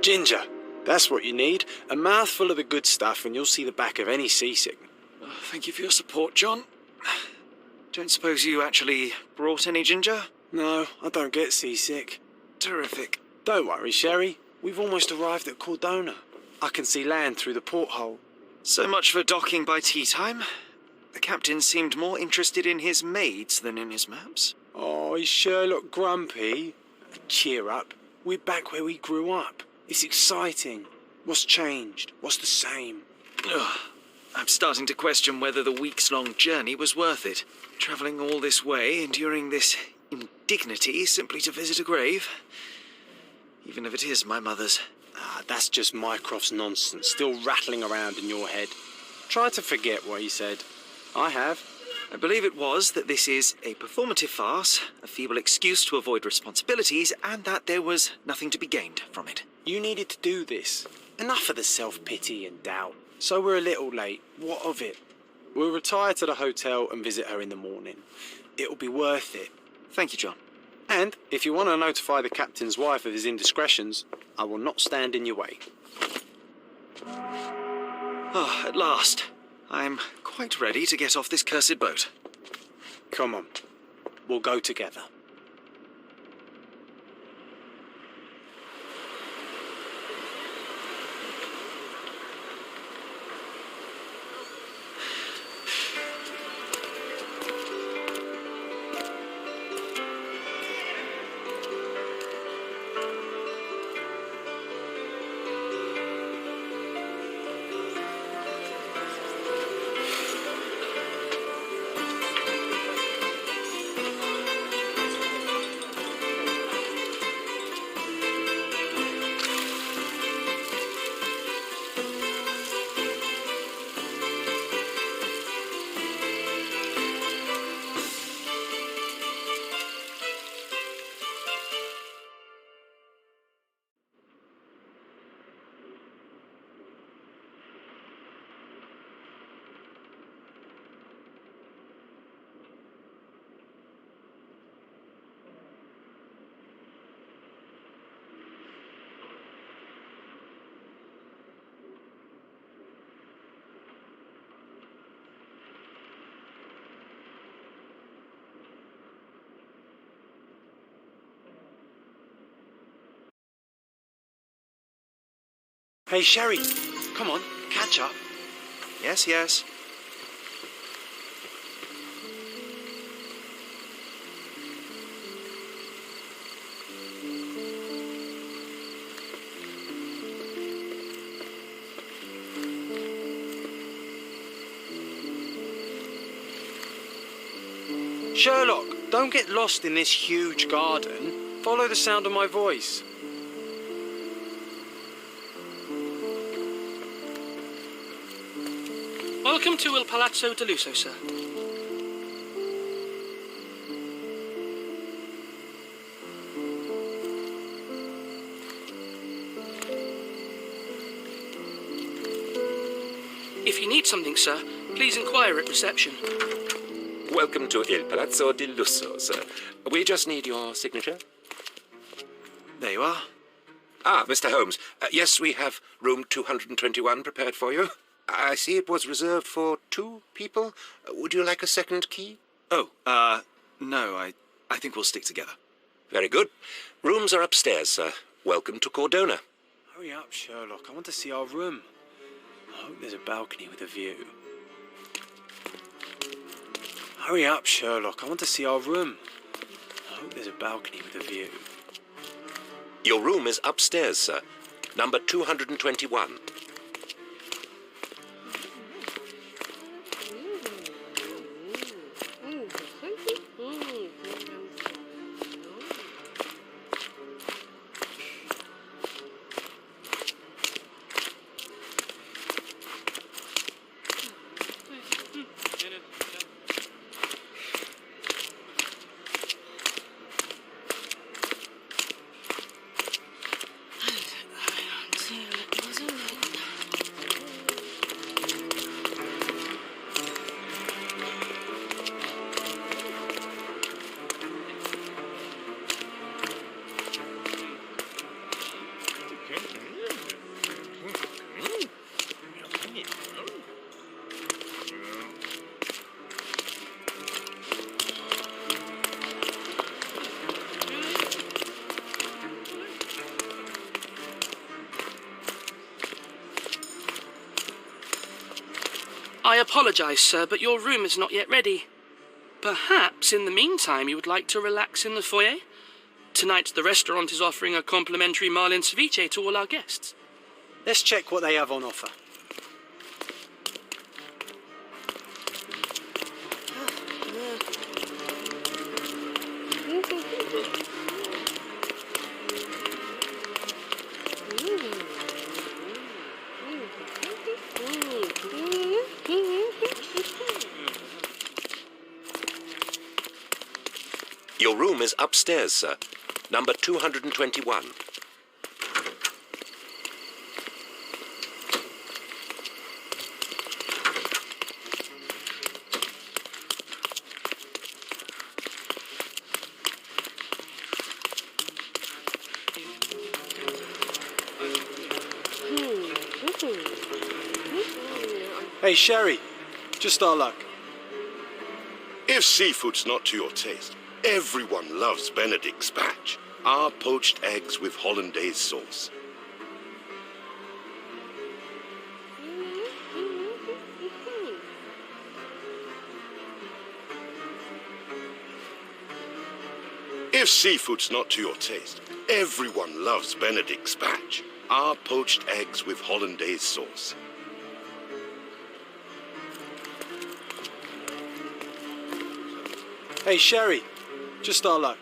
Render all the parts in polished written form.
Ginger. That's what you need. A mouthful of the good stuff and you'll see the back of any seasick. Oh, thank you for your support, John. Don't suppose you actually brought any ginger? No, I don't get seasick. Terrific. Don't worry, Sherry. We've almost arrived at Cordona. I can see land through the porthole. So much for docking by tea time. The captain seemed more interested in his maids than in his maps. Oh, is Sherlock grumpy? Cheer up. We're back where we grew up. It's exciting. What's changed? What's the same? Ugh. I'm starting to question whether the weeks-long journey was worth it. Travelling all this way, enduring this indignity simply to visit a grave. Even if it is my mother's. Ah, that's just Mycroft's nonsense, still rattling around in your head. Try to forget what he said. I have. I believe it was that this is a performative farce, a feeble excuse to avoid responsibilities, and that there was nothing to be gained from it. You needed to do this. Enough of the self-pity and doubt. So we're a little late. What of it? We'll retire to the hotel and visit her in the morning. It'll be worth it. Thank you, John. And if you want to notify the captain's wife of his indiscretions, I will not stand in your way. Oh, at last. I'm quite ready to get off this cursed boat. Come on. We'll go together. Hey, Sherry, come on, catch up. Yes, yes. Sherlock, don't get lost in this huge garden. Follow the sound of my voice. Welcome to Il Palazzo de Lusso, sir. If you need something, sir, please inquire at reception. Welcome to Il Palazzo di Lusso, sir. We just need your signature. There you are. Ah, Mr. Holmes. Yes, we have room 221 prepared for you. I see it was reserved for 2 people. Would you like a second key? Oh, no, I think we'll stick together. Very good. Rooms are upstairs, sir. Welcome to Cordona. Hurry up, Sherlock. I want to see our room. I hope there's a balcony with a view. Hurry up, Sherlock. I want to see our room. I hope there's a balcony with a view. Your room is upstairs, sir. Number 221. I apologise, sir, but your room is not yet ready. Perhaps, in the meantime, you would like to relax in the foyer? Tonight, the restaurant is offering a complimentary marlin ceviche to all our guests. Let's check what they have on offer. Your room is upstairs, sir. Number 221. Hey, Sherry, just our luck. If seafood's not to your taste, everyone loves Benedict's batch. Our poached eggs with hollandaise sauce. If seafood's not to your taste, everyone loves Benedict's batch. Our poached eggs with hollandaise sauce. Hey, Sherry, just our luck.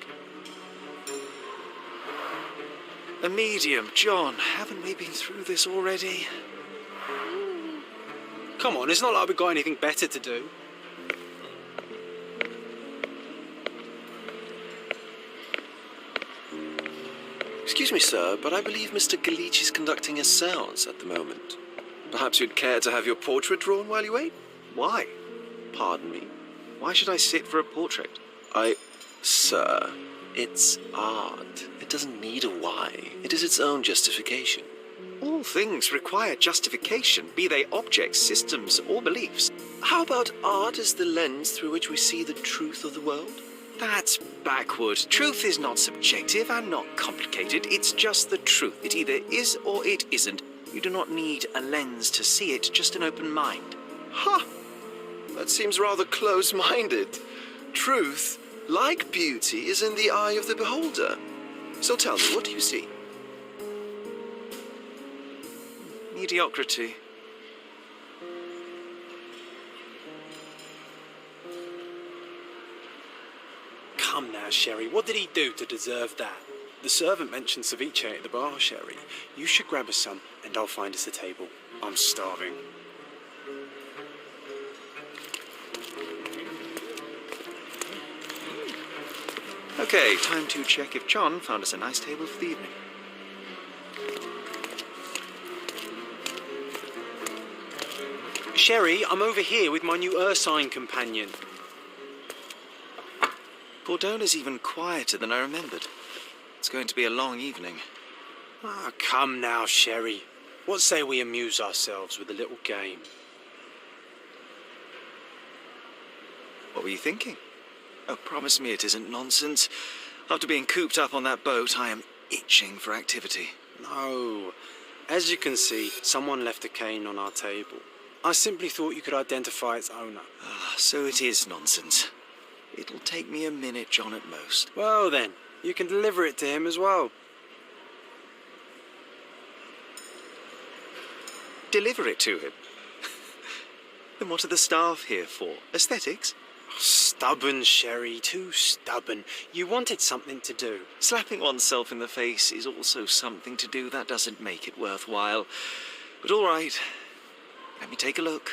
A medium, John. Haven't we been through this already? Come on, it's not like we've got anything better to do. Excuse me, sir, but I believe Mr. Galich is conducting a séance at the moment. Perhaps you'd care to have your portrait drawn while you wait? Why? Pardon me? Why should I sit for a portrait? Sir, it's art. It doesn't need a why. It is its own justification. All things require justification, be they objects, systems, or beliefs. How about art as the lens through which we see the truth of the world? That's backward. Truth is not subjective and not complicated. It's just the truth. It either is or it isn't. You do not need a lens to see it, just an open mind. Ha! That seems rather close-minded. Truth, like beauty, is in the eye of the beholder. So tell me, what do you see? Mediocrity. Come now, Sherry, what did he do to deserve that? The servant mentioned ceviche at the bar, Sherry. You should grab us some, and I'll find us a table. I'm starving. Okay, time to check if John found us a nice table for the evening. Sherry, I'm over here with my new Ursine companion. Bordeaux's even quieter than I remembered. It's going to be a long evening. Ah, come now, Sherry. What say we amuse ourselves with a little game? What were you thinking? Oh, promise me it isn't nonsense. After being cooped up on that boat, I am itching for activity. No. As you can see, someone left a cane on our table. I simply thought you could identify its owner. Ah, so it is nonsense. It'll take me a minute, John, at most. Well then, you can deliver it to him as well. Deliver it to him? Then what are the staff here for? Aesthetics? Stubborn, Sherry, too stubborn. You wanted something to do. Slapping oneself in the face is also something to do. That doesn't make it worthwhile. But all right, let me take a look.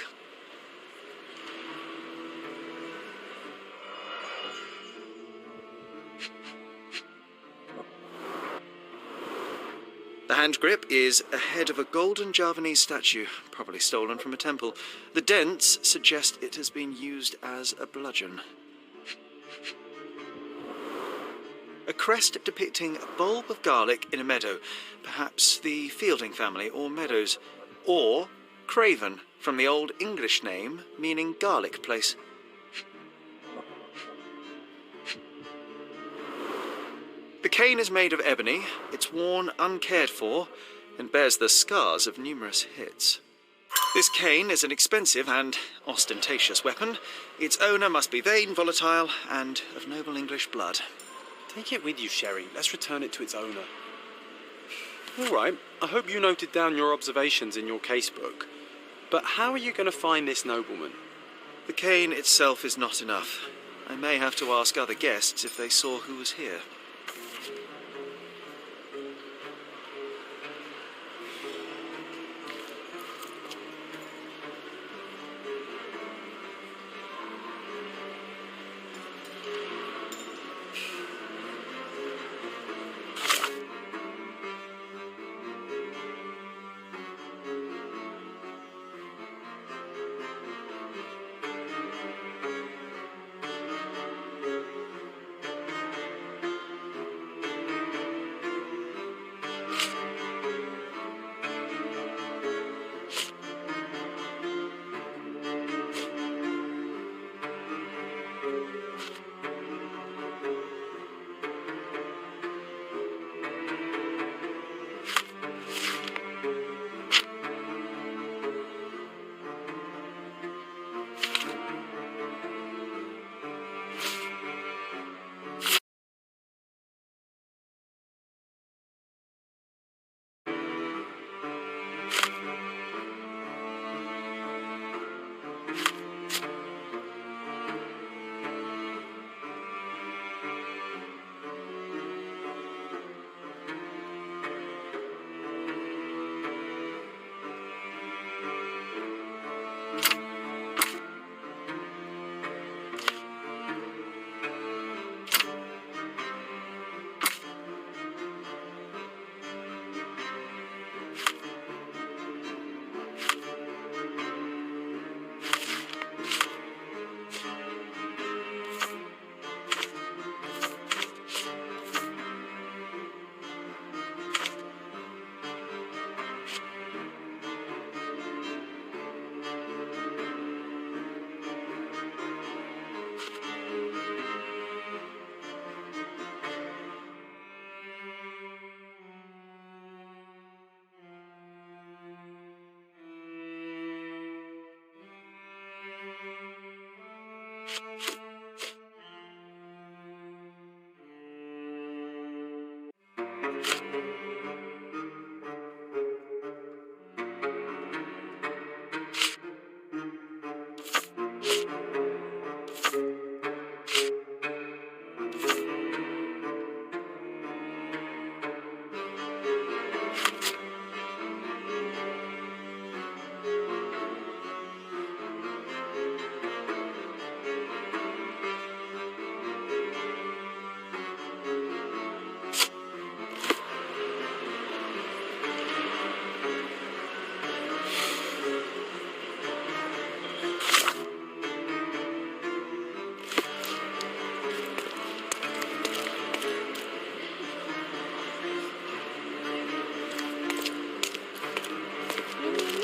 The hand grip is a head of a golden Javanese statue, probably stolen from a temple. The dents suggest it has been used as a bludgeon. A crest depicting a bulb of garlic in a meadow, perhaps the Fielding family or Meadows, or Craven, from the Old English name meaning garlic place. The cane is made of ebony, it's worn uncared for, and bears the scars of numerous hits. This cane is an expensive and ostentatious weapon. Its owner must be vain, volatile, and of noble English blood. Take it with you, Sherry. Let's return it to its owner. All right, I hope you noted down your observations in your casebook. But how are you going to find this nobleman? The cane itself is not enough. I may have to ask other guests if they saw who was here.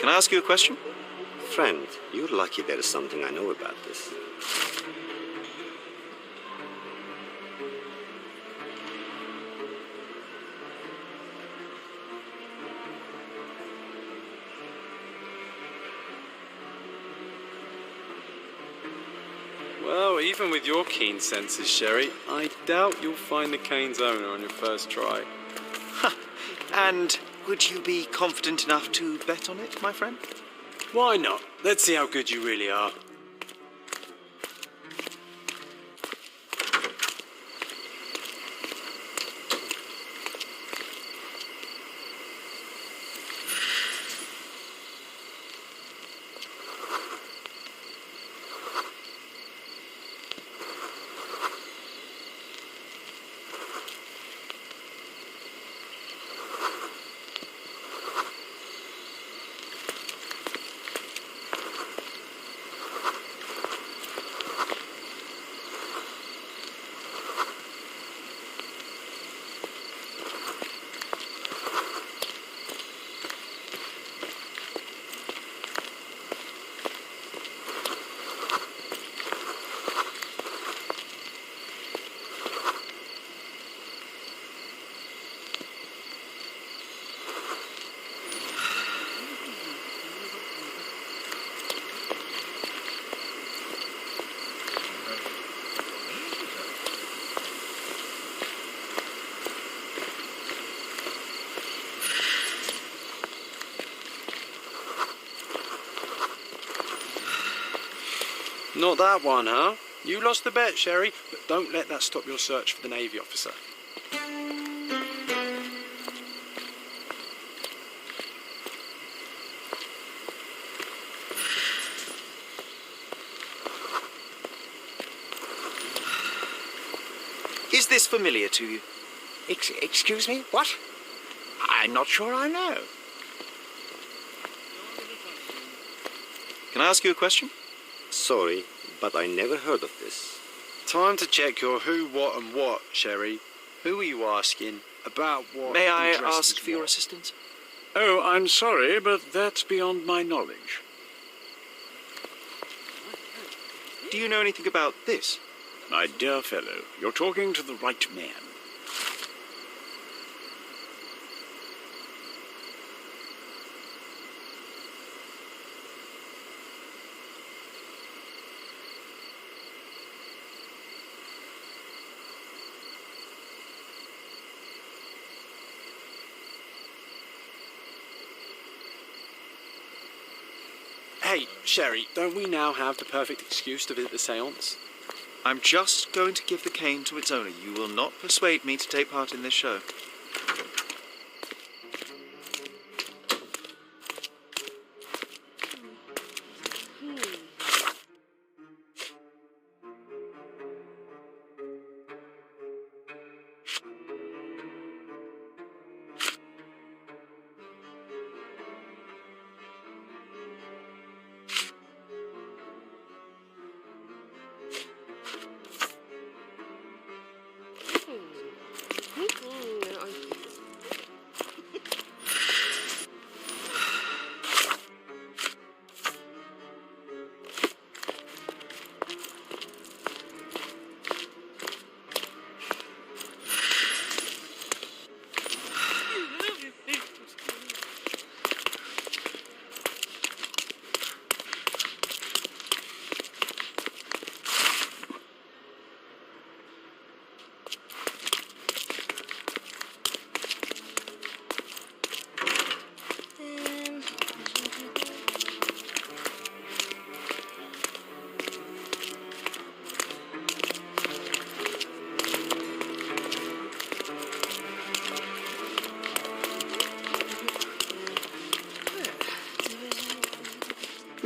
Can I ask you a question? Friend, you're lucky there is something I know about this. Well, even with your keen senses, Sherry, I doubt you'll find the cane's owner on your first try. And would you be confident enough to bet on it, my friend? Why not? Let's see how good you really are. Not that one, huh? You lost the bet, Sherry, but don't let that stop your search for the Navy officer. Is this familiar to you? Excuse me? What? I'm not sure I know. Can I ask you a question? Sorry, but I never heard of this. Time to check your who, what and what, Sherry. Who are you asking? About what? May I interests ask for your what? assistance? Oh, I'm sorry, but that's beyond my knowledge. Do you know anything about this? My dear fellow, you're talking to the right man. Hey, Sherry, don't we now have the perfect excuse to visit the seance? I'm just going to give the cane to its owner. You will not persuade me to take part in this show.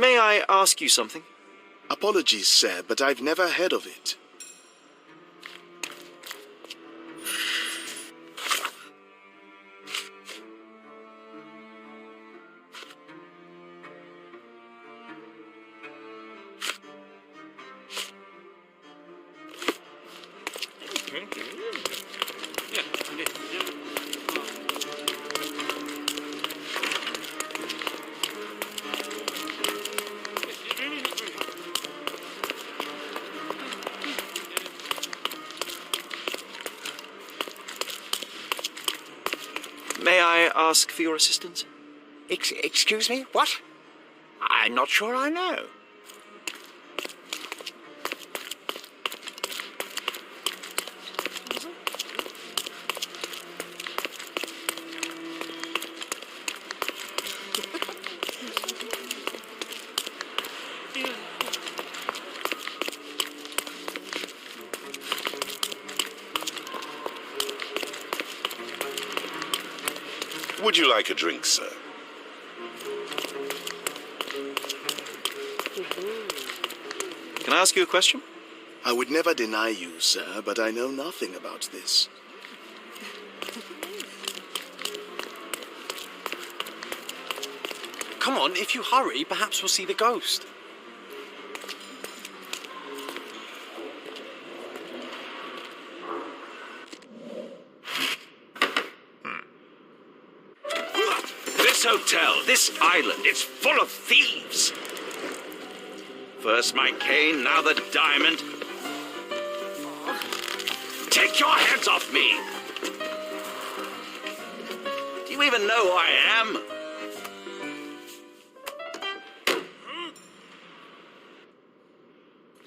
May I ask you something? Apologies, sir, but I've never heard of it. May I ask for your assistance? Excuse me? What? I'm not sure I know. Would you like a drink, sir? Can I ask you a question? I would never deny you, sir, but I know nothing about this. Come on, if you hurry, perhaps we'll see the ghost. This hotel, this island, it's full of thieves. First my cane, now the diamond. Take your hands off me! Do you even know who I am?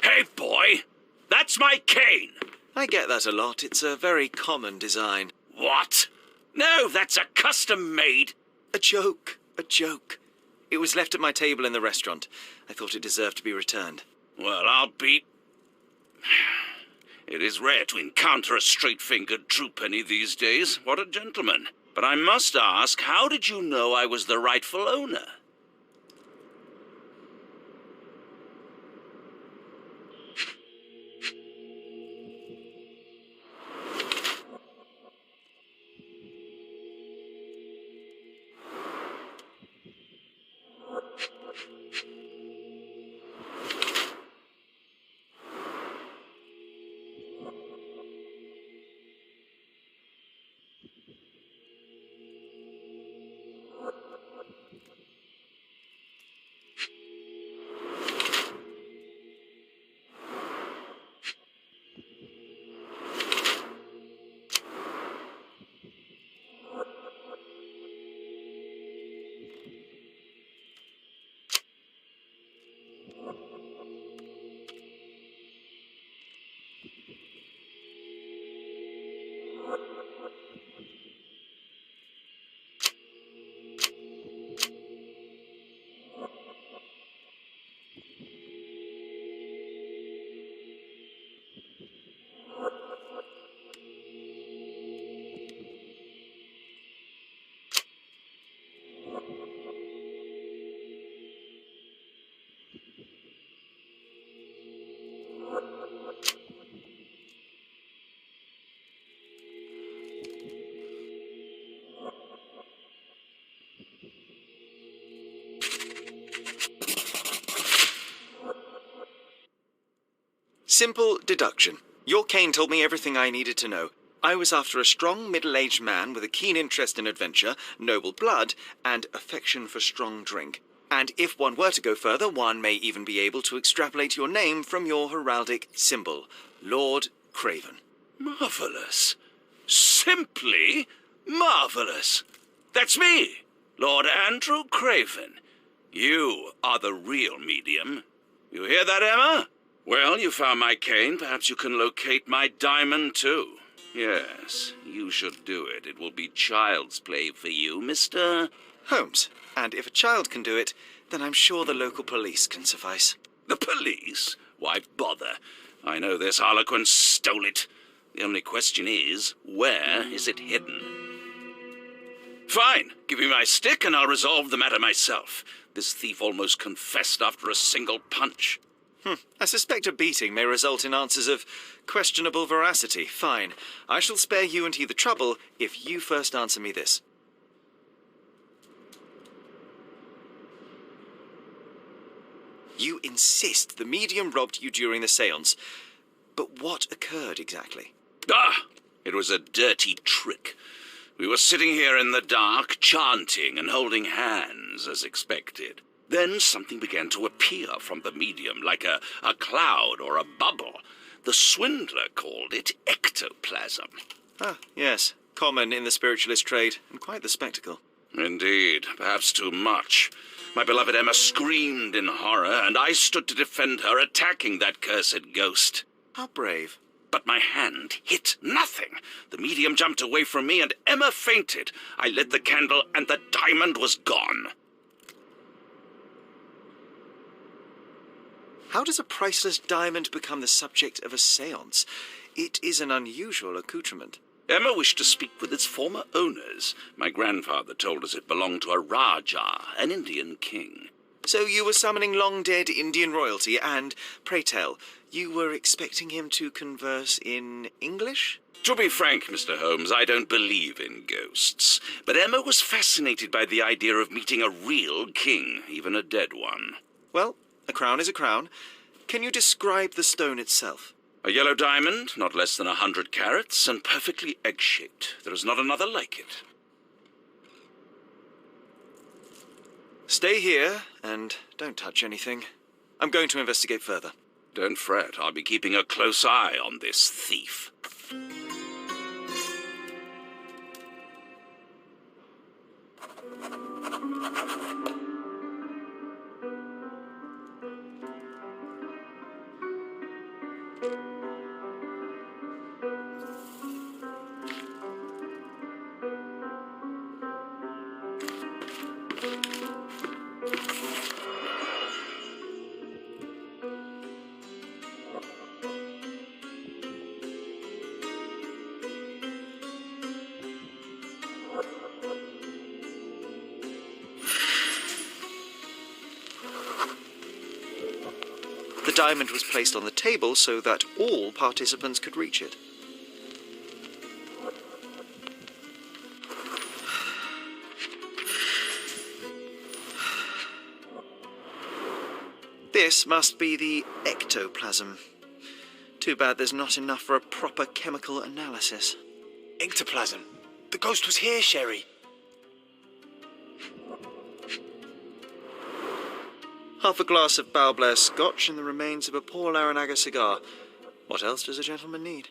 Hey, boy! That's my cane! I get that a lot. It's a very common design. What? No, that's a custom-made. A joke. A joke. It was left at my table in the restaurant. I thought it deserved to be returned. Well, I'll be... It is rare to encounter a straight-fingered true penny these days. What a gentleman. But I must ask, how did you know I was the rightful owner? Simple deduction. Your cane told me everything I needed to know. I was after a strong, middle-aged man with a keen interest in adventure, noble blood, and affection for strong drink. And if one were to go further, one may even be able to extrapolate your name from your heraldic symbol, Lord Craven. Marvelous. Simply marvelous. That's me, Lord Andrew Craven. You are the real medium. You hear that, Emma? Well, you found my cane. Perhaps you can locate my diamond, too. Yes, you should do it. It will be child's play for you, Mr. Holmes. And if a child can do it, then I'm sure the local police can suffice. The police? Why bother? I know this harlequin stole it. The only question is, where is it hidden? Fine. Give me my stick and I'll resolve the matter myself. This thief almost confessed after a single punch. I suspect a beating may result in answers of questionable veracity. Fine. I shall spare you and he the trouble if you first answer me this. You insist the medium robbed you during the séance. But what occurred exactly? It was a dirty trick. We were sitting here in the dark, chanting and holding hands as expected. Then something began to appear from the medium, like a cloud or a bubble. The swindler called it ectoplasm. Ah, yes. Common in the spiritualist trade, and quite the spectacle. Indeed, perhaps too much. My beloved Emma screamed in horror, and I stood to defend her, attacking that cursed ghost. How brave. But my hand hit nothing. The medium jumped away from me, and Emma fainted. I lit the candle, and the diamond was gone. How does a priceless diamond become the subject of a séance? It is an unusual accoutrement. Emma wished to speak with its former owners. My grandfather told us it belonged to a Rajah, an Indian king. So you were summoning long-dead Indian royalty, and, pray tell, you were expecting him to converse in English? To be frank, Mr. Holmes, I don't believe in ghosts. But Emma was fascinated by the idea of meeting a real king, even a dead one. Well, a crown is a crown. Can you describe the stone itself? A yellow diamond, not less than 100 carats, and perfectly egg-shaped. There is not another like it. Stay here, and don't touch anything. I'm going to investigate further. Don't fret, I'll be keeping a close eye on this thief. The diamond was placed on the table so that all participants could reach it. This must be the ectoplasm. Too bad there's not enough for a proper chemical analysis. Ectoplasm. The ghost was here, Sherry. Half a glass of Balblair scotch and the remains of a poor Laranaga cigar. What else does a gentleman need?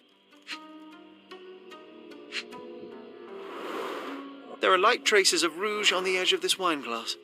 There are light traces of rouge on the edge of this wine glass.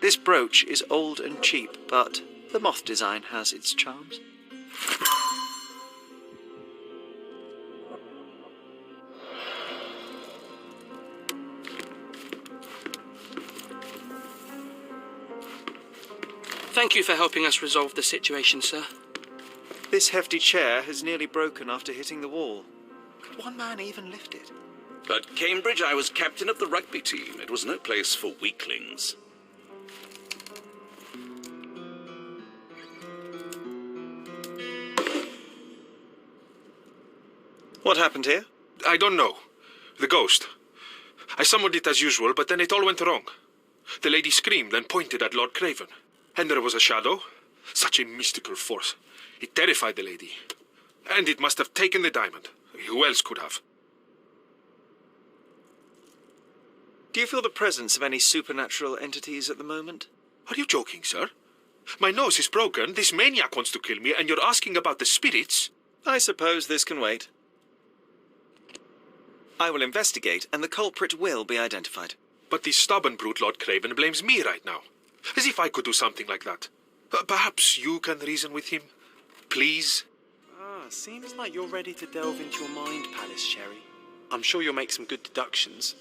This brooch is old and cheap, but the moth design has its charms. Thank you for helping us resolve the situation, sir. This hefty chair has nearly broken after hitting the wall. Could one man even lift it? At Cambridge, I was captain of the rugby team. It was no place for weaklings. What happened here? I don't know. The ghost. I summoned it as usual, but then it all went wrong. The lady screamed and pointed at Lord Craven. And there was a shadow. Such a mystical force. It terrified the lady. And it must have taken the diamond. Who else could have? Do you feel the presence of any supernatural entities at the moment? Are you joking, sir? My nose is broken, this maniac wants to kill me, and you're asking about the spirits? I suppose this can wait. I will investigate, and the culprit will be identified. But the stubborn brute Lord Craven blames me right now. As if I could do something like that. Perhaps you can reason with him? Please? Seems like you're ready to delve into your mind palace, Sherry. I'm sure you'll make some good deductions.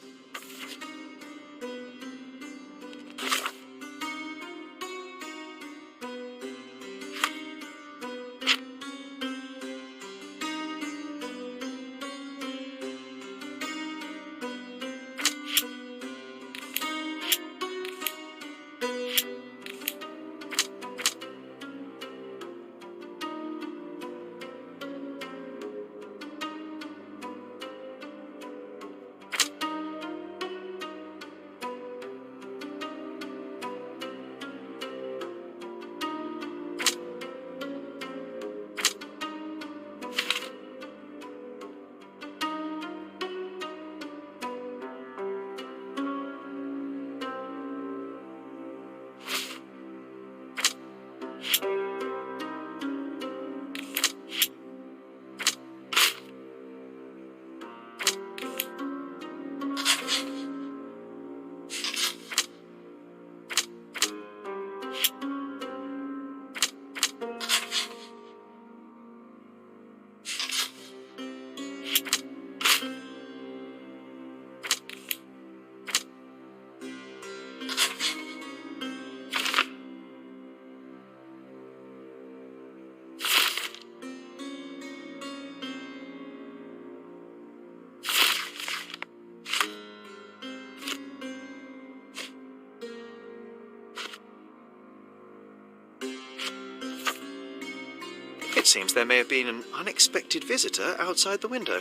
It seems there may have been an unexpected visitor outside the window.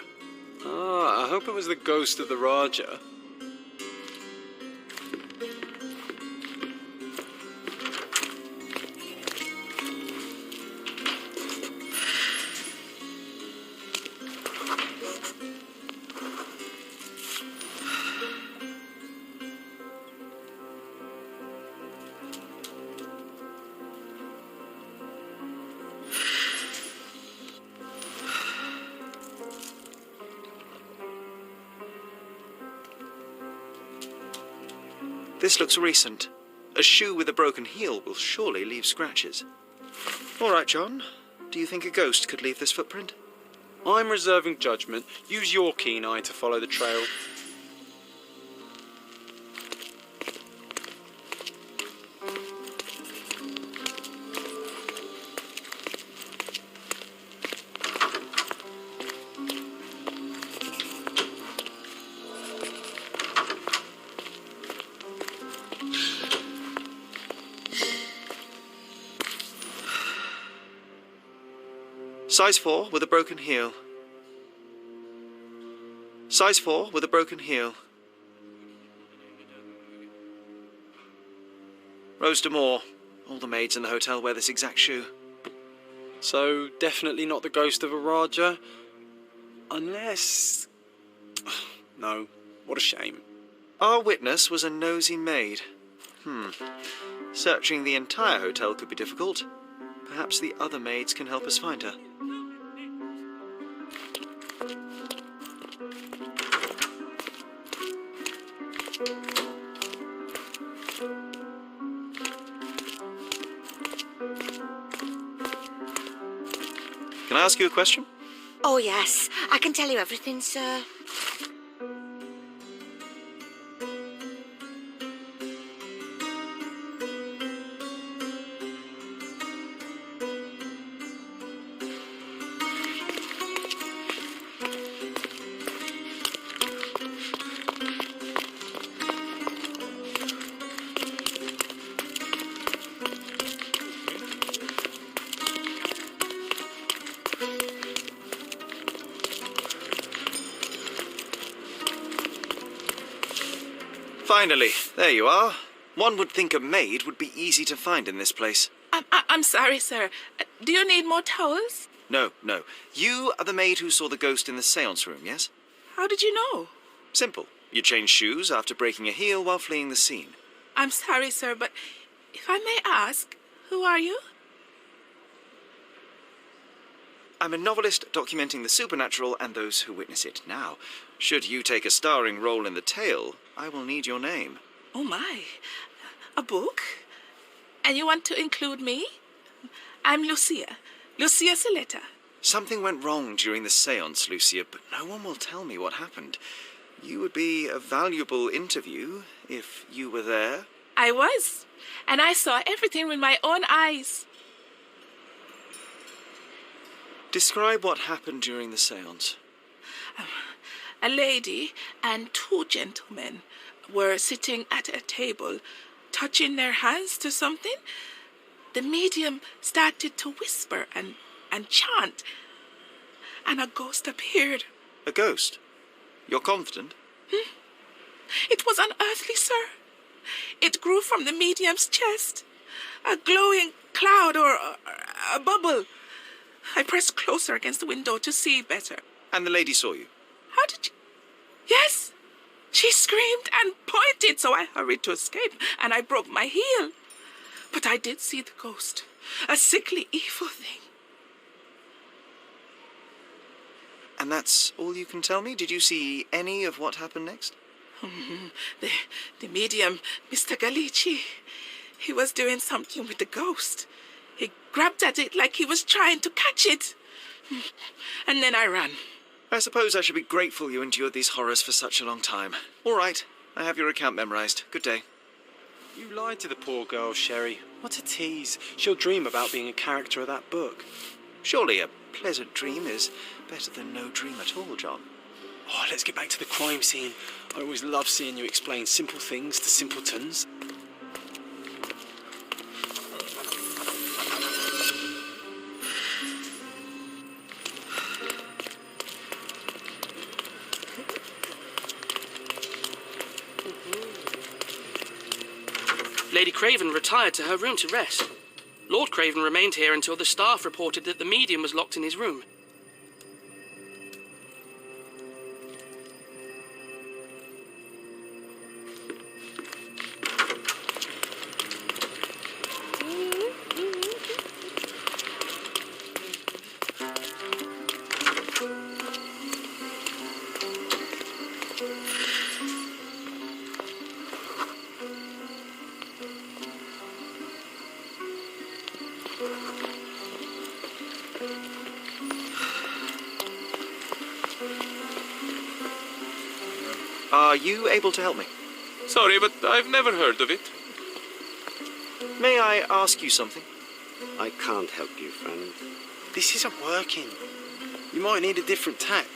I hope it was the ghost of the Raja. This looks recent. A shoe with a broken heel will surely leave scratches. All right, John. Do you think a ghost could leave this footprint? I'm reserving judgment. Use your keen eye to follow the trail. Size 4 with a broken heel. Size 4 with a broken heel. Rose D'Amour. All the maids in the hotel wear this exact shoe. So, definitely not the ghost of a Raja. Unless... No, what a shame. Our witness was a nosy maid. Searching the entire hotel could be difficult. Perhaps the other maids can help us find her. Can I ask you a question? Oh, yes. I can tell you everything, sir. Finally, there you are. One would think a maid would be easy to find in this place. I'm sorry, sir. Do you need more towels? No. You are the maid who saw the ghost in the seance room, yes? How did you know? Simple. You changed shoes after breaking a heel while fleeing the scene. I'm sorry, sir, but if I may ask, who are you? I'm a novelist documenting the supernatural and those who witness it. Now, should you take a starring role in the tale, I will need your name. Oh, my. A book? And you want to include me? I'm Lucia. Lucia Saletta. Something went wrong during the seance, Lucia, but no one will tell me what happened. You would be a valuable interview if you were there. I was. And I saw everything with my own eyes. Describe what happened during the seance. A lady and two gentlemen were sitting at a table, touching their hands to something. The medium started to whisper and chant, and a ghost appeared. A ghost? You're confident? It was unearthly, sir. It grew from the medium's chest, a glowing cloud or a bubble. I pressed closer against the window to see better. And the lady saw you? How did you... Yes! She screamed and pointed, so I hurried to escape, and I broke my heel. But I did see the ghost, a sickly, evil thing. And that's all you can tell me? Did you see any of what happened next? The medium, Mr. Galici, he was doing something with the ghost. He grabbed at it like he was trying to catch it. And then I ran. I suppose I should be grateful you endured these horrors for such a long time. All right, I have your account memorized. Good day. You lied to the poor girl, Sherry. What a tease. She'll dream about being a character of that book. Surely a pleasant dream is better than no dream at all, John. Oh, let's get back to the crime scene. I always love seeing you explain simple things to simpletons. Lady Craven retired to her room to rest. Lord Craven remained here until the staff reported that the medium was locked in his room. Are you able to help me? Sorry, but I've never heard of it. May I ask you something? I can't help you, friend. This isn't working. You might need a different tack.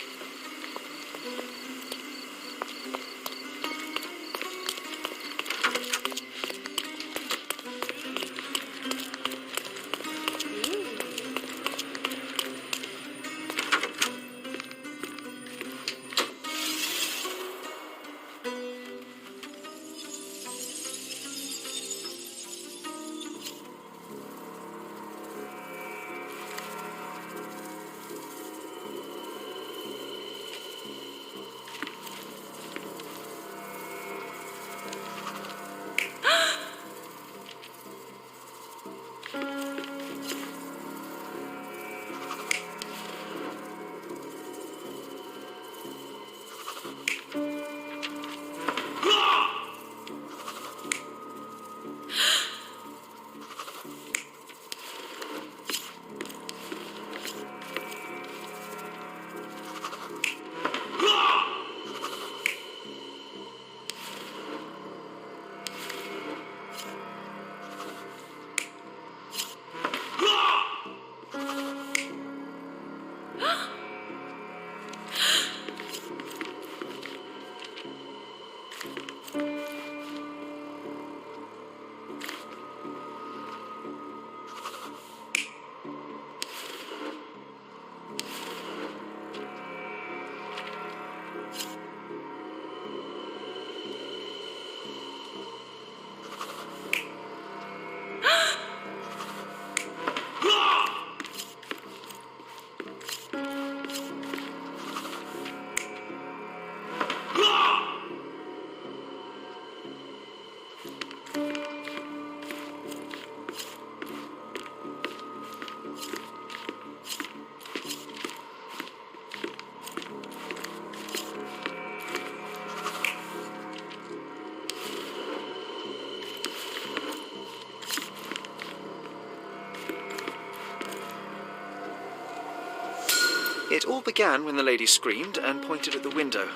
It all began when the lady screamed and pointed at the window.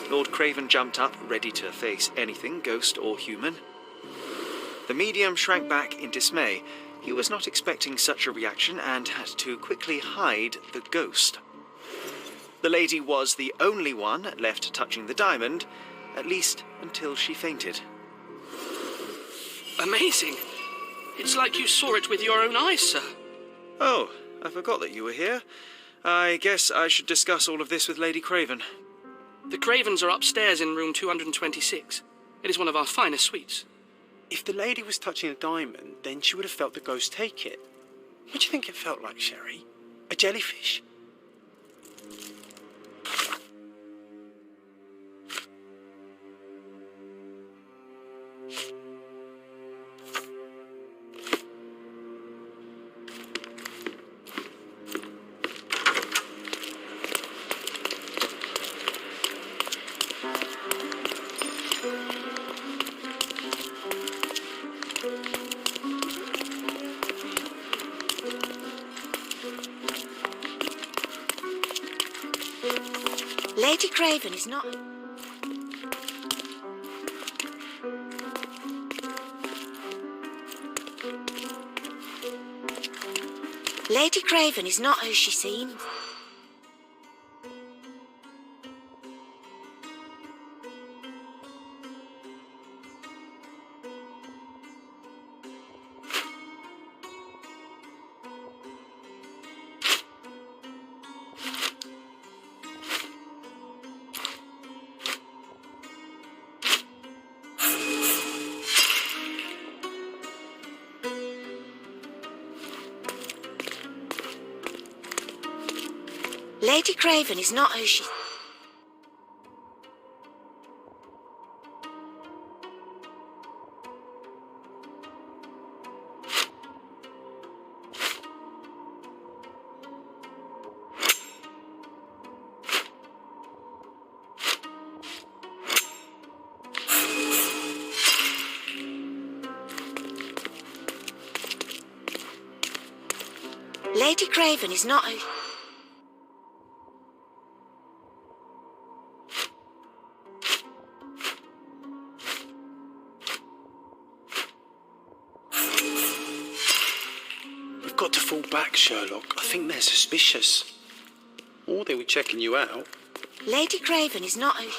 Lord Craven jumped up, ready to face anything, ghost or human. The medium shrank back in dismay. He was not expecting such a reaction and had to quickly hide the ghost. The lady was the only one left touching the diamond, at least until she fainted. Amazing. It's like you saw it with your own eyes, sir. Oh, I forgot that you were here. I guess I should discuss all of this with Lady Craven. The Cravens are upstairs in room 226. It is one of our finest suites. If the lady was touching a diamond, then she would have felt the ghost take it. What do you think it felt like, Sherry? A jellyfish? Lady Craven is not... Lady Craven is not who she seemed. Lady Craven is not who she... Lady Craven is not who... back, Sherlock. I think they're suspicious. Or they were checking you out. Lady Craven is not who...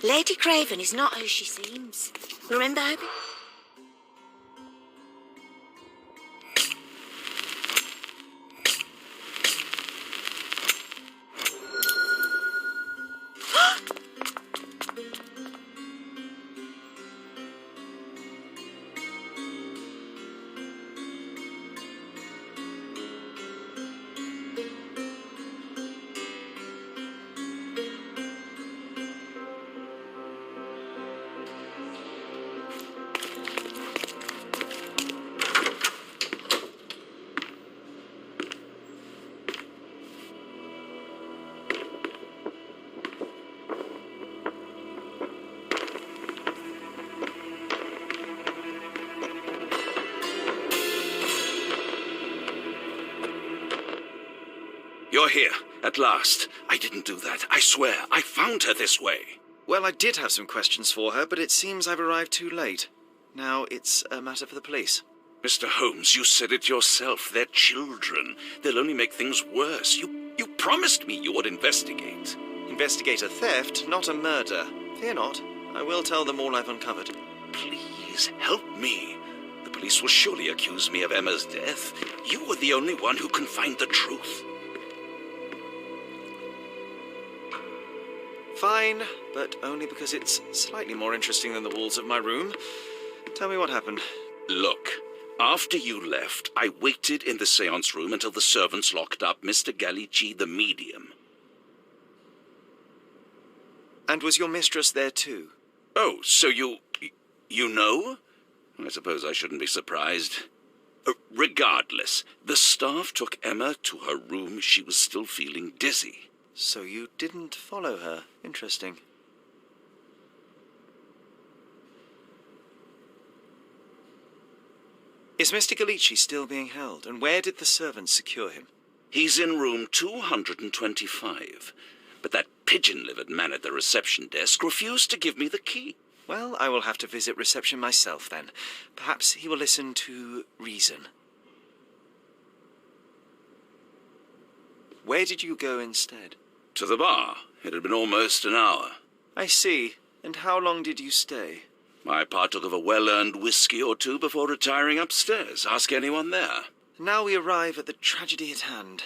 Lady Craven is not who she seems. Remember her? You're here, at last. I didn't do that. I swear, I found her this way. Well, I did have some questions for her, but it seems I've arrived too late. Now it's a matter for the police. Mr. Holmes, you said it yourself. They're children. They'll only make things worse. You promised me you would investigate. Investigate a theft, not a murder. Fear not. I will tell them all I've uncovered. Please, help me. The police will surely accuse me of Emma's death. You are the only one who can find the truth. Fine, but only because it's slightly more interesting than the walls of my room. Tell me what happened. Look, after you left, I waited in the seance room until the servants locked up Mr. Gallici, the medium. And was your mistress there too? Oh, so you know? I suppose I shouldn't be surprised. Regardless, the staff took Emma to her room. She was still feeling dizzy. So you didn't follow her. Interesting. Is Mr. Gallici still being held? And where did the servants secure him? He's in room 225. But that pigeon-livered man at the reception desk refused to give me the key. Well, I will have to visit reception myself then. Perhaps he will listen to reason. Where did you go instead? To the bar. It had been almost an hour. I see. And how long did you stay? I partook of a well-earned whiskey or two before retiring upstairs. Ask anyone there. Now we arrive at the tragedy at hand.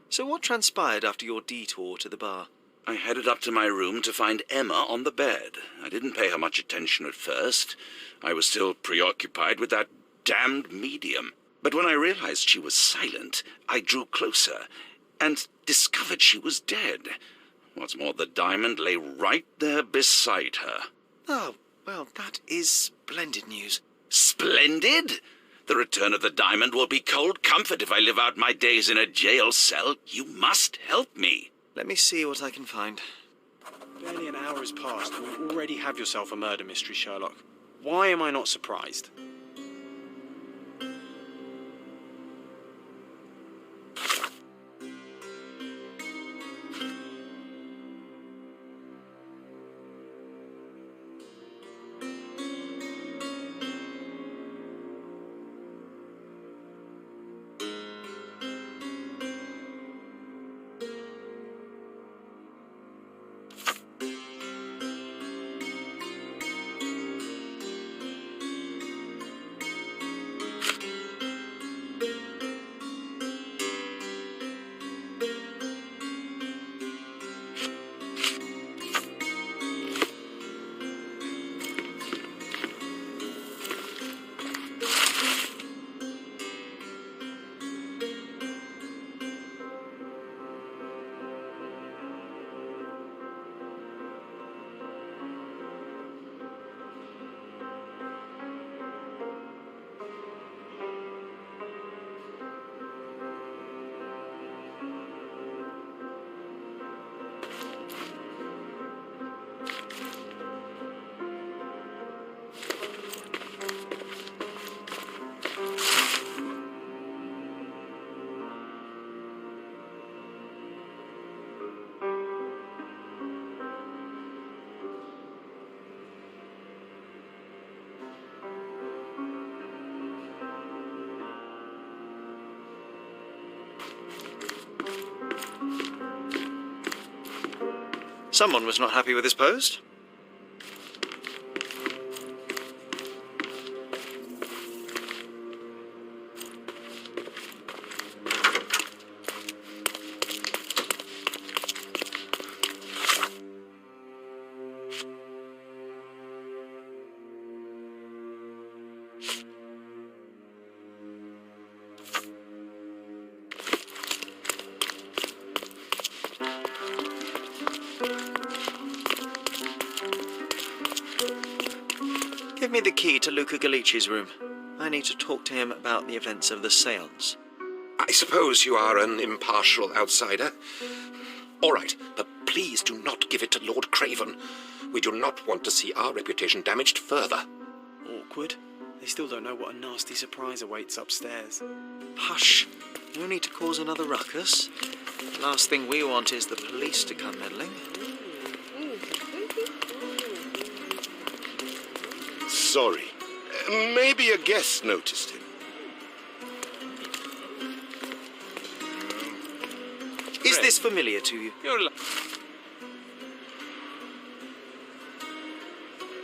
So what transpired after your detour to the bar? I headed up to my room to find Emma on the bed. I didn't pay her much attention at first. I was still preoccupied with that damned medium. But when I realized she was silent, I drew closer and discovered she was dead. What's more, the diamond lay right there beside her. Oh, well, that is splendid news. Splendid? The return of the diamond will be cold comfort if I live out my days in a jail cell. You must help me. Let me see what I can find. Barely an hour has passed and you already have yourself a murder mystery, Sherlock. Why am I not surprised? Someone was not happy with his post. Give me the key to Luca Galici's room. I need to talk to him about the events of the séance. I suppose you are an impartial outsider. All right, but please do not give it to Lord Craven. We do not want to see our reputation damaged further. Awkward. They still don't know what a nasty surprise awaits upstairs. Hush. No need to cause another ruckus. The last thing we want is the police to come meddling. Sorry. Maybe a guest noticed him. Is this familiar to you?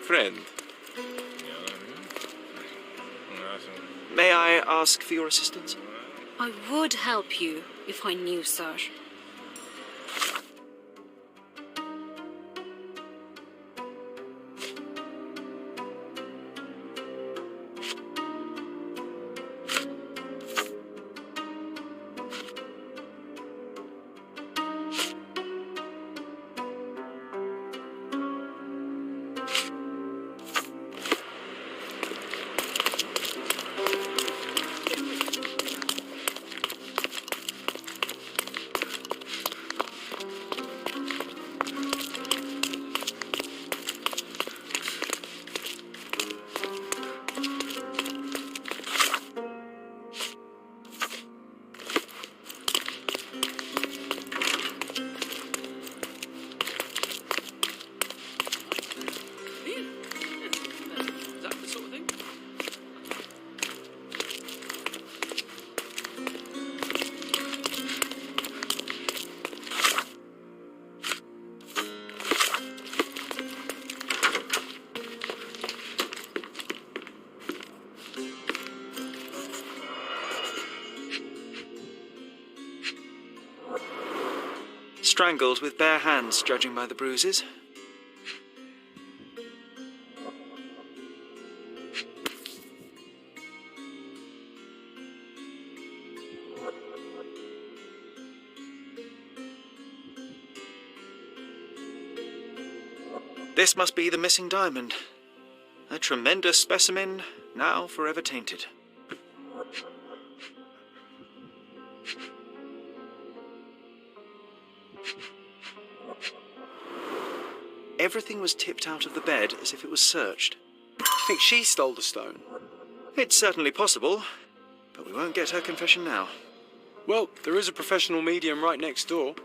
Friend. May I ask for your assistance? I would help you if I knew, sir. Strangled with bare hands, judging by the bruises. This must be the missing diamond. A tremendous specimen, now forever tainted. Everything was tipped out of the bed as if it was searched. You think she stole the stone? It's certainly possible, but we won't get her confession now. Well, there is a professional medium right next door.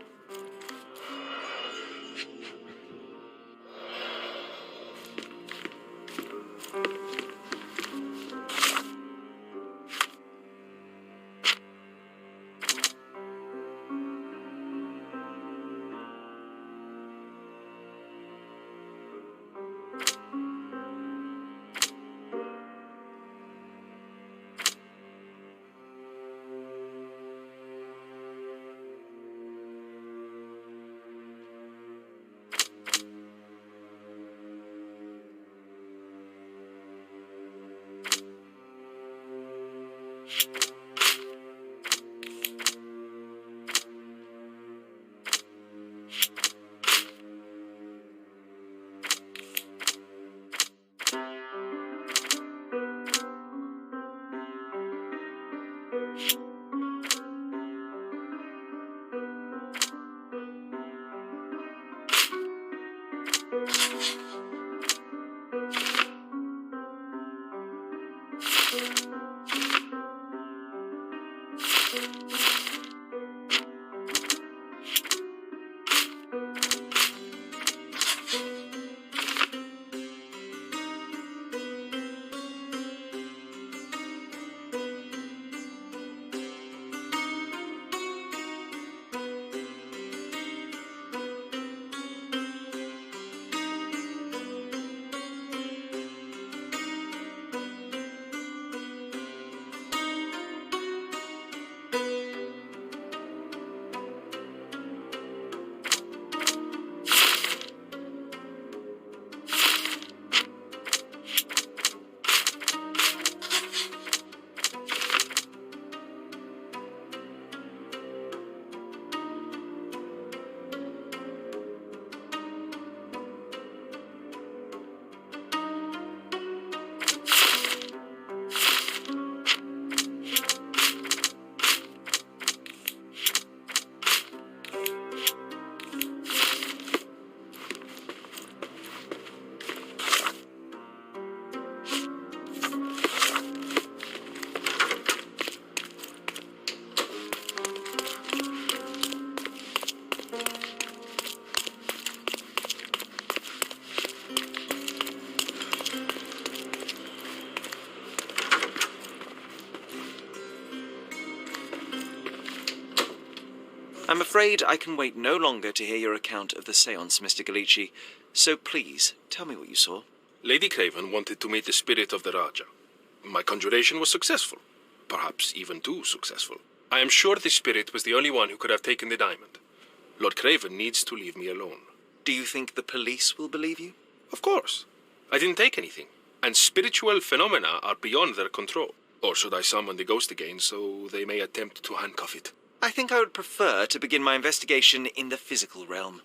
I'm afraid I can wait no longer to hear your account of the séance, Mr. Galici. So please, tell me what you saw. Lady Craven wanted to meet the spirit of the Raja. My conjuration was successful. Perhaps even too successful. I am sure the spirit was the only one who could have taken the diamond. Lord Craven needs to leave me alone. Do you think the police will believe you? Of course. I didn't take anything. And spiritual phenomena are beyond their control. Or should I summon the ghost again so they may attempt to handcuff it? I think I would prefer to begin my investigation in the physical realm.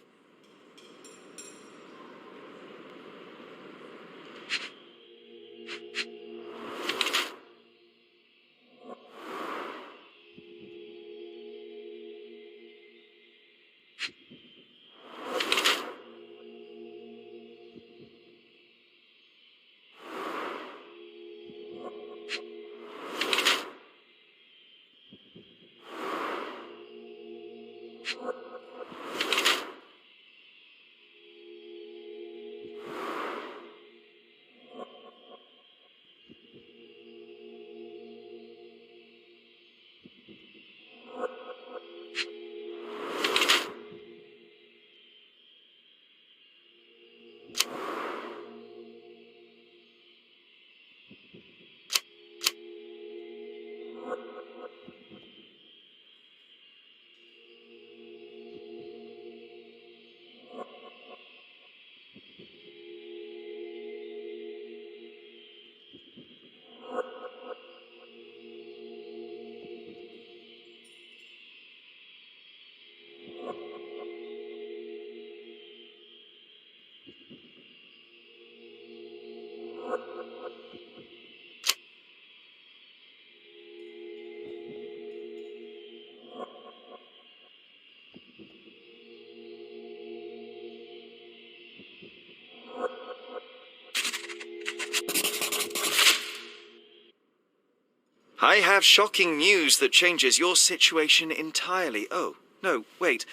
I have shocking news that changes your situation entirely. Oh, no, wait.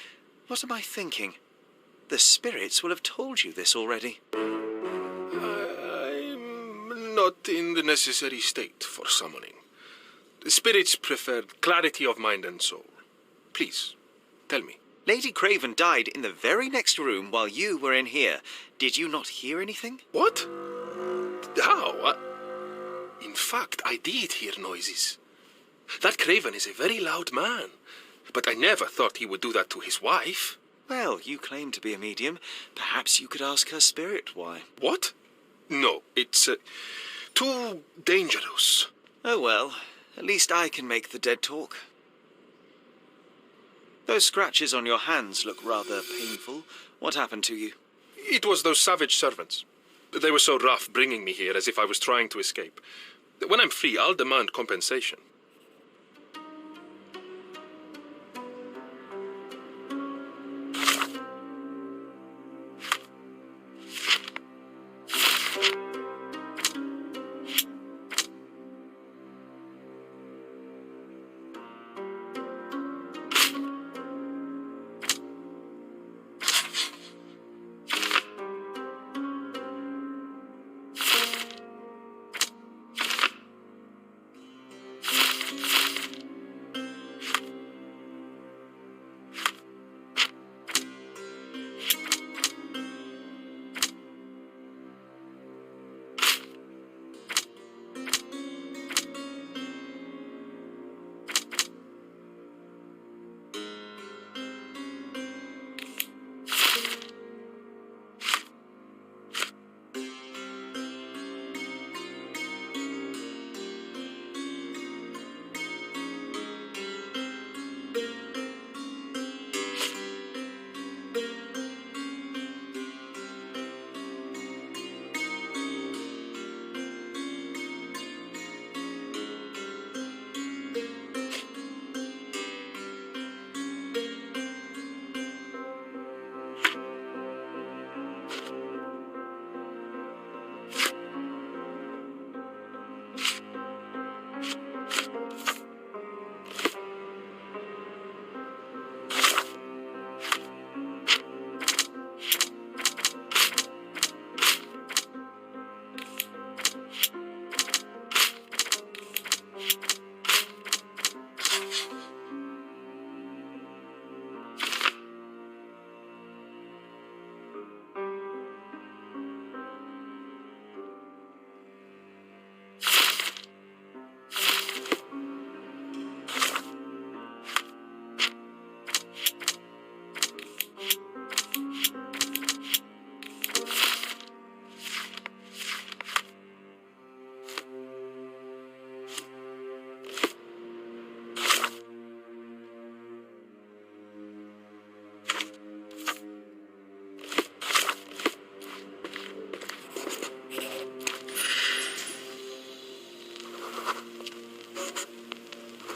What am I thinking? The spirits will have told you this already. I'm not in the necessary state for summoning. The spirits preferred clarity of mind and soul. Please, tell me. Lady Craven died in the very next room while you were in here. Did you not hear anything? What? How? In fact, I did hear noises. That Craven is a very loud man, but I never thought he would do that to his wife. Well, you claim to be a medium. Perhaps you could ask her spirit why. What? No, it's too dangerous. Oh well, at least I can make the dead talk. Those scratches on your hands look rather painful. What happened to you? It was those savage servants. They were so rough bringing me here as if I was trying to escape. When I'm free, I'll demand compensation.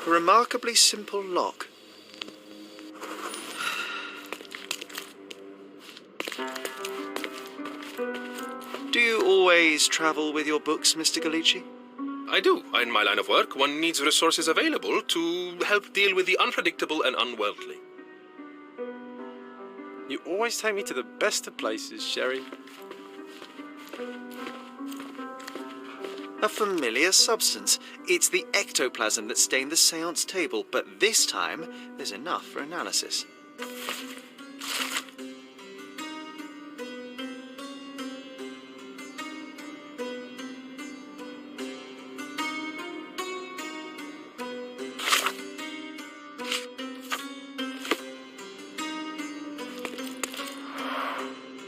A remarkably simple lock. Do you always travel with your books, Mr. Galici? I do. In my line of work, one needs resources available to help deal with the unpredictable and unworldly. You always take me to the best of places, Sherry. A familiar substance. It's the ectoplasm that stained the seance table, but this time there's enough for analysis.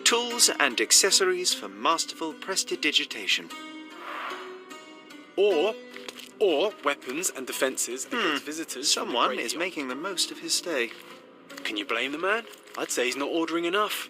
Tools and accessories for masterful prestidigitation. Or weapons and defences against visitors. Someone is making the most of his stay. Can you blame the man? I'd say he's not ordering enough.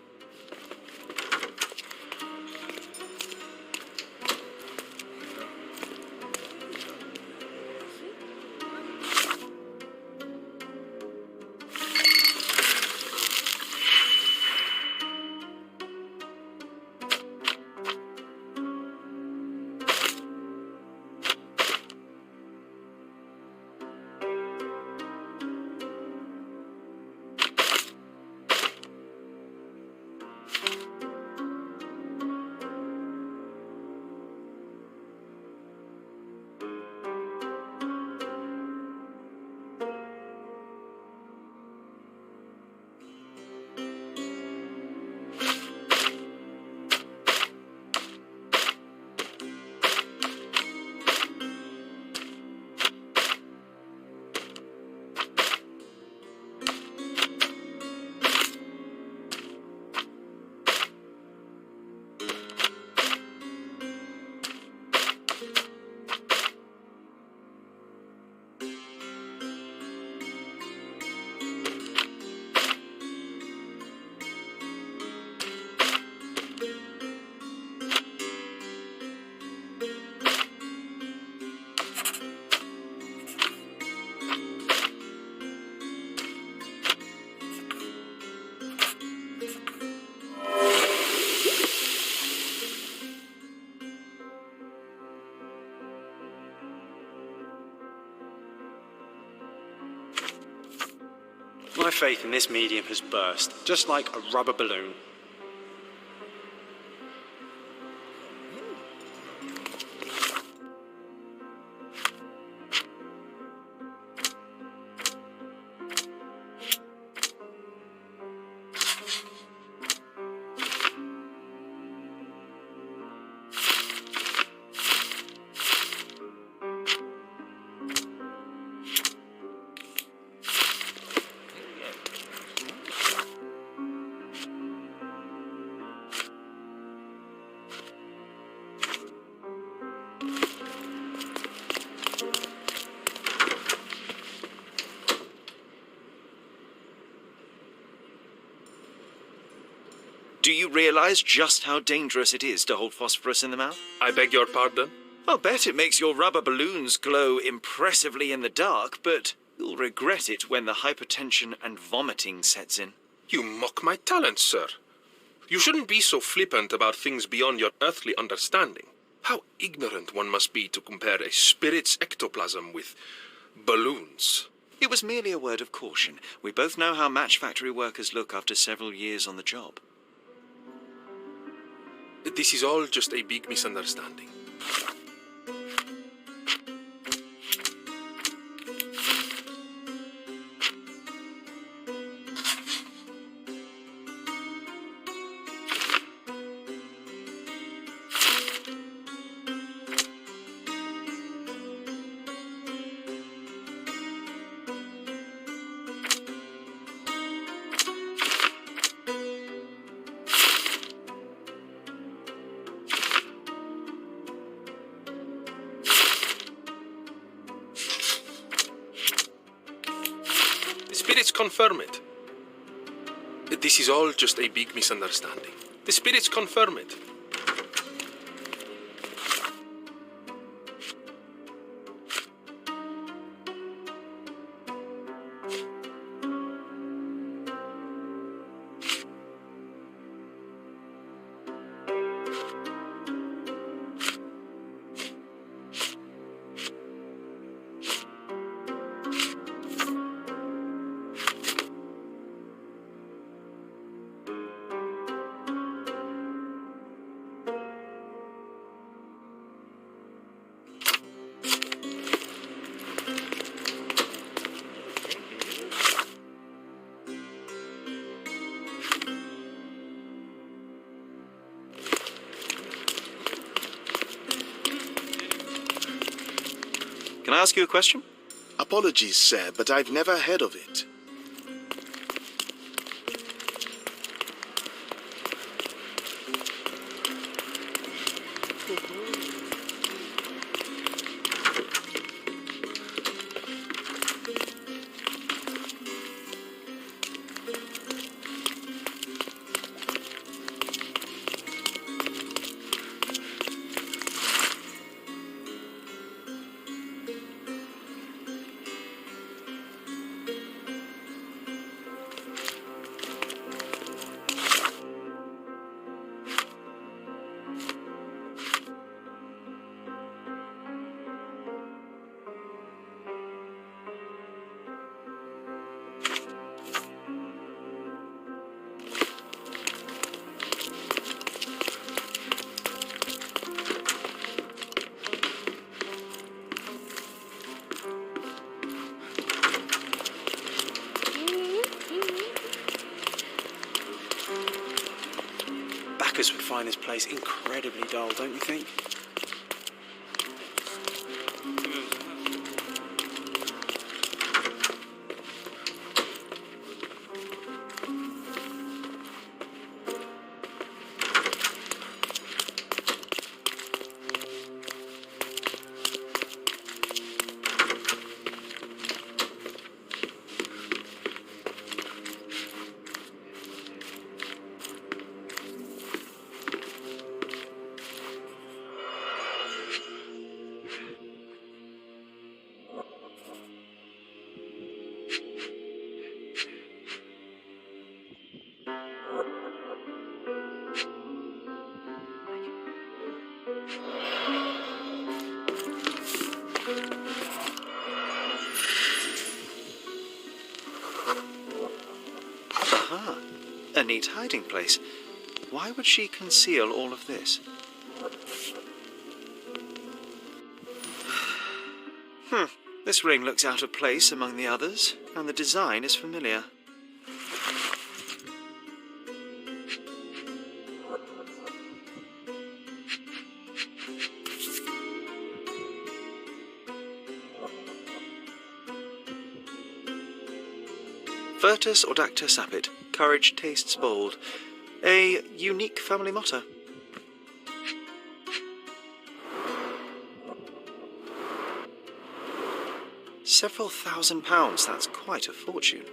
My faith in this medium has burst, just like a rubber balloon. Do you realize just how dangerous it is to hold phosphorus in the mouth? I beg your pardon? I'll bet it makes your rubber balloons glow impressively in the dark, but you'll regret it when the hypertension and vomiting sets in. You mock my talents, sir. You shouldn't be so flippant about things beyond your earthly understanding. How ignorant one must be to compare a spirit's ectoplasm with balloons. It was merely a word of caution. We both know how match factory workers look after several years on the job. This is all just a big misunderstanding. Spirits confirm it. This is all just a big misunderstanding. The spirits confirm it. Can I ask you a question? Apologies, sir, but I've never heard of it. Bacchus would find this place incredibly dull, don't you think? Aha, a neat hiding place. Why would she conceal all of this? This ring looks out of place among the others, and the design is familiar. Virtus audacta sapit, courage tastes bold. A unique family motto. Several £1,000s, that's quite a fortune.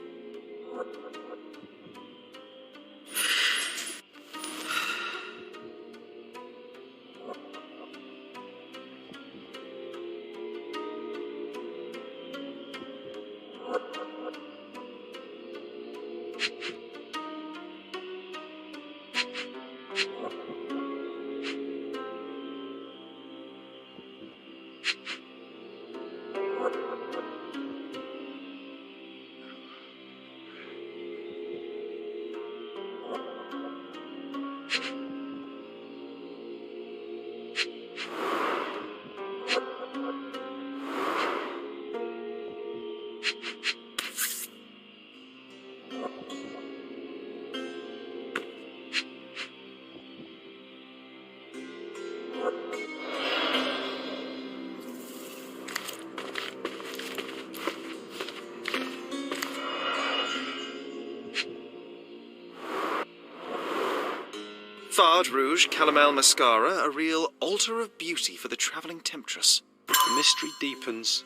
Fard Rouge Calomel Mascara, a real altar of beauty for the travelling temptress. The mystery deepens.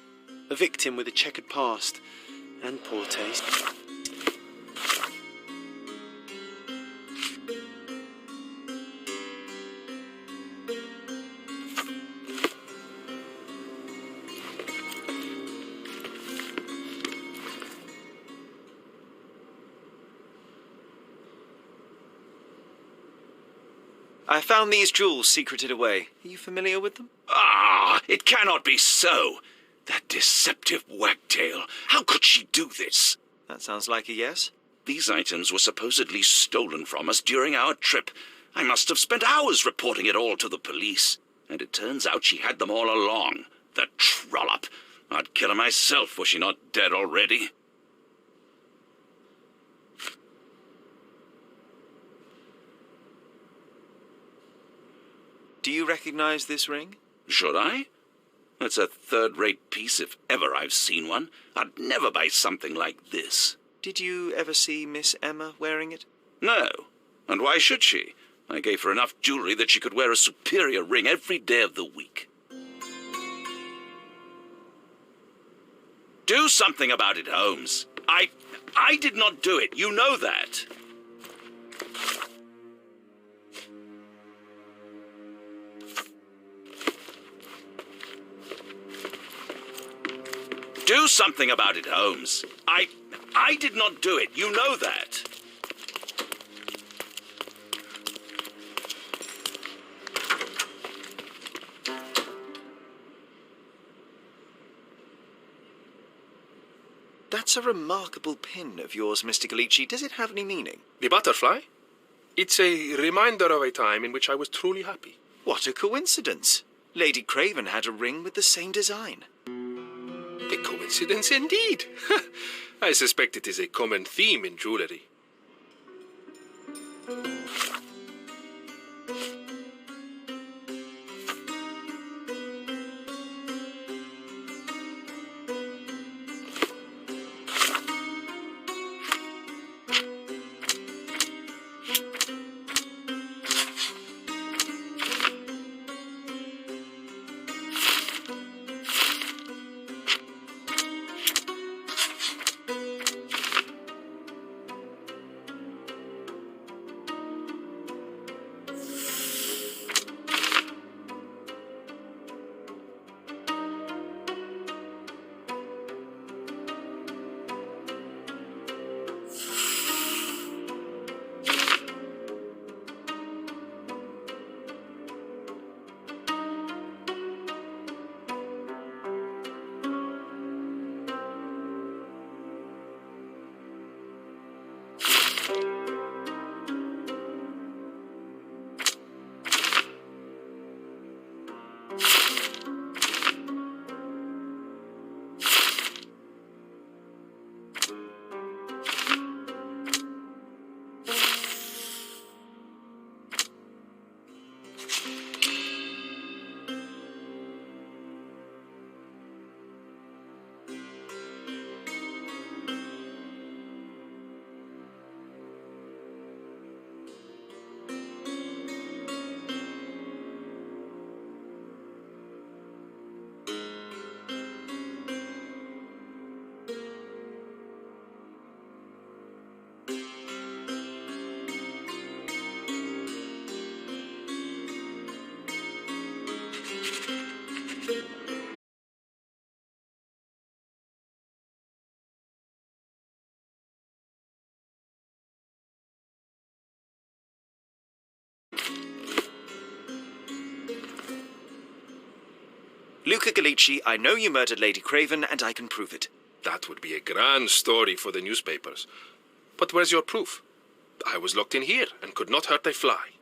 A victim with a checkered past and poor taste. I found these jewels secreted away. Are you familiar with them? Ah, it cannot be so. That deceptive wagtail. How could she do this? That sounds like a yes. These items were supposedly stolen from us during our trip. I must have spent hours reporting it all to the police. And it turns out she had them all along. The trollop. I'd kill her myself, was she not dead already? Do you recognize this ring? Should I? It's a third-rate piece if ever I've seen one. I'd never buy something like this. Did you ever see Miss Emma wearing it? No. And why should she? I gave her enough jewelry that she could wear a superior ring every day of the week. Do something about it, Holmes. I did not do it. You know that. Do something about it, Holmes. I did not do it. You know that. That's a remarkable pin of yours, Mr. Galici. Does it have any meaning? The butterfly? It's a reminder of a time in which I was truly happy. What a coincidence. Lady Craven had a ring with the same design. A coincidence indeed. I suspect it is a common theme in jewellery. Luca Galici, I know you murdered Lady Craven, and I can prove it. That would be a grand story for the newspapers. But where's your proof? I was locked in here and could not hurt a fly.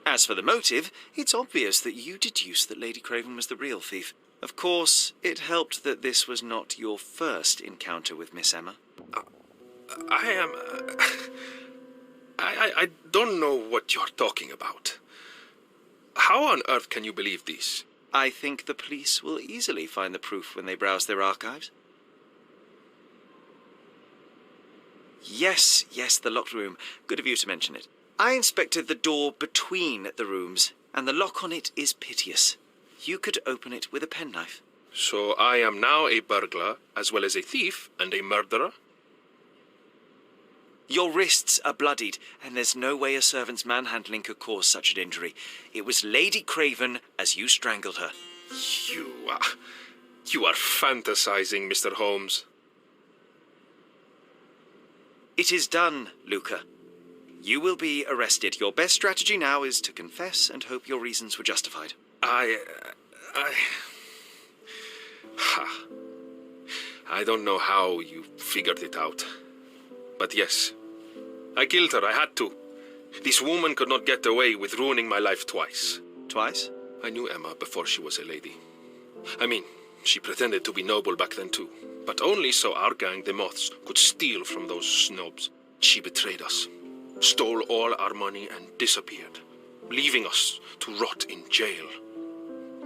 As for the motive, it's obvious that you deduced that Lady Craven was the real thief. Of course, it helped that this was not your first encounter with Miss Emma. I don't know what you're talking about. How on earth can you believe this? I think the police will easily find the proof when they browse their archives. Yes, the locked room. Good of you to mention it. I inspected the door between the rooms, and the lock on it is piteous. You could open it with a penknife. So I am now a burglar, as well as a thief and a murderer? Your wrists are bloodied, and there's no way a servant's manhandling could cause such an injury. It was Lady Craven as you strangled her. You are fantasizing, Mr. Holmes. It is done, Luca. You will be arrested. Your best strategy now is to confess and hope your reasons were justified. I don't know how you figured it out. But yes, I killed her. I had to. This woman could not get away with ruining my life twice. Twice? I knew Emma before she was a lady. I mean, she pretended to be noble back then too. But only so our gang, the Moths, could steal from those snobs. She betrayed us. stole all our money and disappeared, leaving us to rot in jail.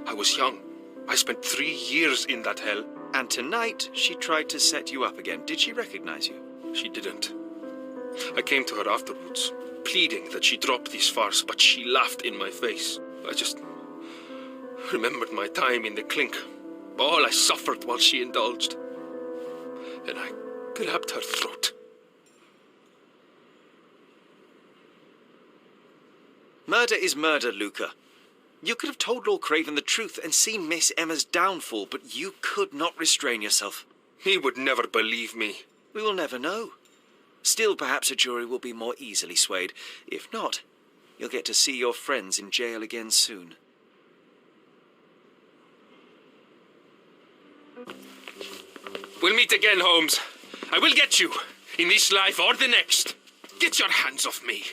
I was young. I spent 3 years in that hell. And tonight, she tried to set you up again. Did she recognize you? She didn't. I came to her afterwards, pleading that she drop this farce, but she laughed in my face. I just remembered my time in the clink, all I suffered while she indulged. And I grabbed her throat. Murder is murder, Luca. You could have told Lord Craven the truth and seen Miss Emma's downfall, but you could not restrain yourself. He would never believe me. We will never know. Still, perhaps a jury will be more easily swayed. If not, you'll get to see your friends in jail again soon. We'll meet again, Holmes. I will get you, in this life or the next. Get your hands off me.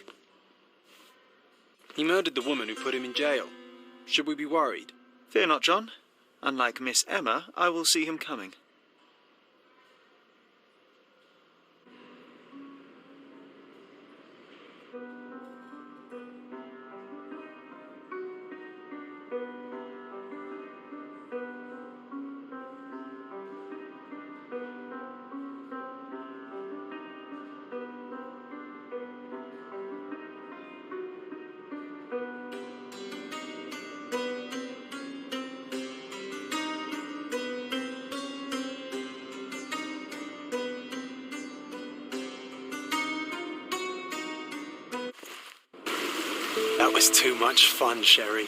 He murdered the woman who put him in jail. Should we be worried? Fear not, John. Unlike Miss Emma, I will see him coming. That was too much fun, Sherry.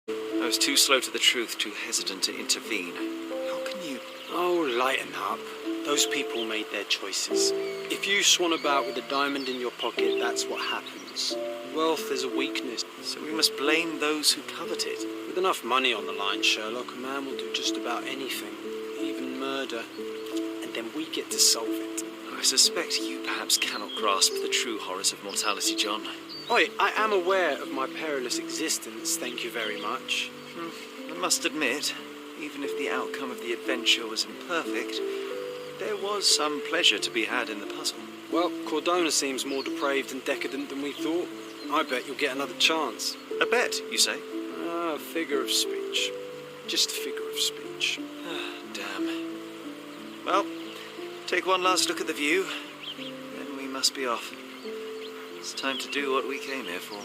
I was too slow to the truth, too hesitant to intervene. How can you... Oh, lighten up. Those people made their choices. If you swan about with a diamond in your pocket, that's what happens. Wealth is a weakness. So we must blame those who covet it. With enough money on the line, Sherlock, a man will do just about anything, even murder. And then we get to solve it. I suspect you perhaps cannot grasp the true horrors of mortality, John. Oi, I am aware of my perilous existence, thank you very much. I must admit, even if the outcome of the adventure was imperfect, there was some pleasure to be had in the puzzle. Well, Cordona seems more depraved and decadent than we thought. I bet you'll get another chance. A bet, you say? A figure of speech. Just a figure of speech. Damn. Well, take one last look at the view, then we must be off. It's time to do what we came here for.